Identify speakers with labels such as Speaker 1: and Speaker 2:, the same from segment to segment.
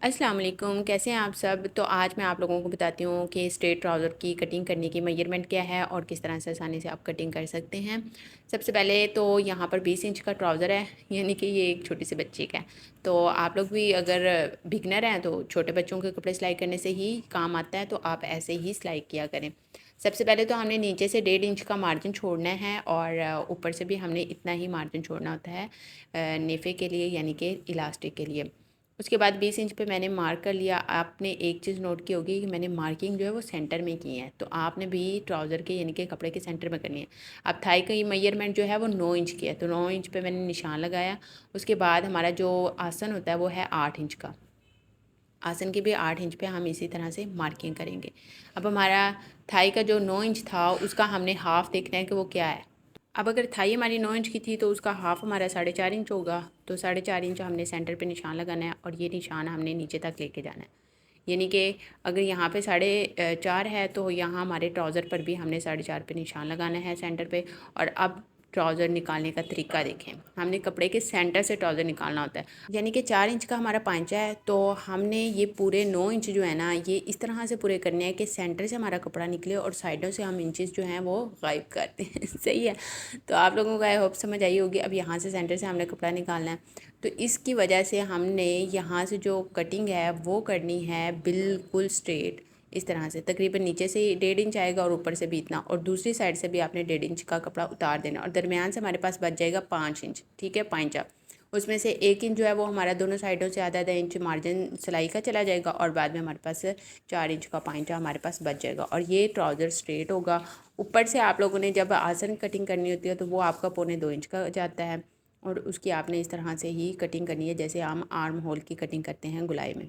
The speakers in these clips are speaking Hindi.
Speaker 1: अस्सलाम वालेकुम, कैसे हैं आप सब। तो आज मैं आप लोगों को बताती हूँ कि स्ट्रेट ट्राउज़र की कटिंग करने की मेजरमेंट क्या है और किस तरह से आसानी से आप कटिंग कर सकते हैं। सबसे पहले तो यहाँ पर 20 इंच का ट्राउज़र है, यानी कि ये एक छोटी सी बच्ची का है। तो आप लोग भी अगर बिगनर हैं तो छोटे बच्चों के कपड़े सिलाई करने से ही काम आता है, तो आप ऐसे ही सिलाई किया करें। सबसे पहले तो हमने नीचे से 1.5 इंच का मार्जिन छोड़ना है और ऊपर से भी हमने इतना ही मार्जिन छोड़ना होता है नेफ़े के लिए, यानी कि इलास्टिक के लिए। उसके बाद 20 इंच पे मैंने मार्क कर लिया। आपने एक चीज़ नोट की होगी कि मैंने मार्किंग जो है वो सेंटर में की है, तो आपने भी ट्राउज़र के यानी कि कपड़े के सेंटर में करनी है। अब थाई की मेजरमेंट जो है वो 9 इंच की है, तो 9 इंच पे मैंने निशान लगाया। उसके बाद हमारा जो आसन होता है वो है 8 इंच का। आसन के भी 8 इंच पे हम इसी तरह से मार्किंग करेंगे। अब हमारा थाई का जो 9 इंच था उसका हमने हाफ़ देखना है कि वो क्या है। अब अगर थाई हमारी 9 इंच की थी तो उसका हाफ़ हमारा 4.5 इंच होगा। तो 4.5 इंच हमने सेंटर पे निशान लगाना है और ये निशान हमने नीचे तक लेके जाना है। यानी कि अगर यहाँ पे 4.5 है तो यहाँ हमारे ट्राउज़र पर भी हमने 4.5 पे निशान लगाना है सेंटर पे। और अब ट्राउज़र निकालने का तरीका देखें। हमने कपड़े के सेंटर से ट्राउज़र निकालना होता है, यानी कि 4 इंच का हमारा पांचा है, तो हमने ये पूरे 9 इंच जो है ना, ये इस तरह से पूरे करने हैं कि सेंटर से हमारा कपड़ा निकले और साइडों से हम इंचेस जो हैं वो गायब करते हैं। सही है। तो आप लोगों को आई होप समझ आई होगी। अब यहाँ से सेंटर से हमने कपड़ा निकालना है, तो इसकी वजह से हमने यहाँ से जो कटिंग है वो करनी है बिल्कुल स्ट्रेट। इस तरह से तकरीबन नीचे से 1.5 इंच आएगा और ऊपर से भी इतना, और दूसरी साइड से भी आपने 1.5 इंच का कपड़ा उतार देना और दरमियान से हमारे पास बच जाएगा 5 इंच। ठीक है, पांचा। उसमें से 1 इंच जो है वो हमारा दोनों साइडों से आधा आधा इंच मार्जिन सिलाई का चला जाएगा और बाद में हमारे पास 4 इंच का पांचा हमारे पास बच जाएगा और ये ट्राउज़र स्ट्रेट होगा। ऊपर से आप लोगों ने जब आसन कटिंग करनी होती है तो वो आपका 1.25 इंच का जाता है और उसकी आपने इस तरह से ही कटिंग करनी है जैसे हम आर्म होल की कटिंग करते हैं गुलाई में।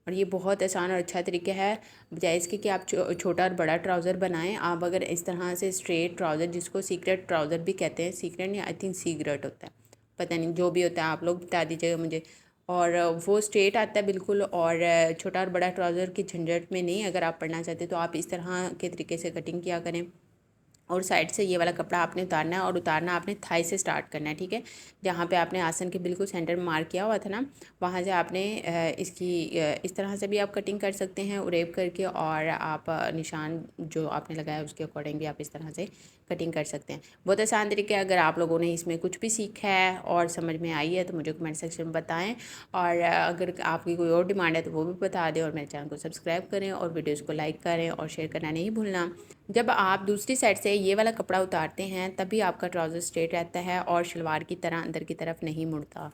Speaker 1: और ये बहुत आसान और अच्छा तरीका है, बजाय इसके कि आप छोटा और बड़ा ट्राउज़र बनाएं। आप अगर इस तरह से स्ट्रेट ट्राउज़र, जिसको सीक्रेट ट्राउज़र भी कहते हैं, सीक्रेट नहीं, आई थिंक सीग्रेट होता है, पता नहीं, जो भी होता है आप लोग बता दीजिएगा मुझे। और वो स्ट्रेट आता है बिल्कुल, और छोटा और बड़ा ट्राउज़र की झंझट में नहीं, अगर आप पढ़ना चाहते तो आप इस तरह के तरीके से कटिंग किया करें। और साइड से ये वाला कपड़ा आपने उतारना है और उतारना आपने थाई से स्टार्ट करना है। ठीक है, जहाँ पे आपने आसन के बिल्कुल सेंटर में मार्क किया हुआ था ना, वहाँ से आपने इस तरह से भी आप कटिंग कर सकते हैं उरेब करके, और आप निशान जो आपने लगाया उसके अकॉर्डिंग भी आप इस तरह से कटिंग कर सकते हैं। बहुत आसान तरीके। अगर आप लोगों ने इसमें कुछ भी सीखा है और समझ में आई है तो मुझे कमेंट सेक्शन में बताएं, और अगर आपकी कोई और डिमांड है तो वो भी बता दें, और मेरे चैनल को सब्सक्राइब करें और वीडियोज़ को लाइक करें और शेयर करना नहीं भूलना। जब आप दूसरी साइड से ये वाला कपड़ा उतारते हैं तभी आपका ट्राउज़र स्ट्रेट रहता है और शलवार की तरह अंदर की तरफ नहीं मुड़ता।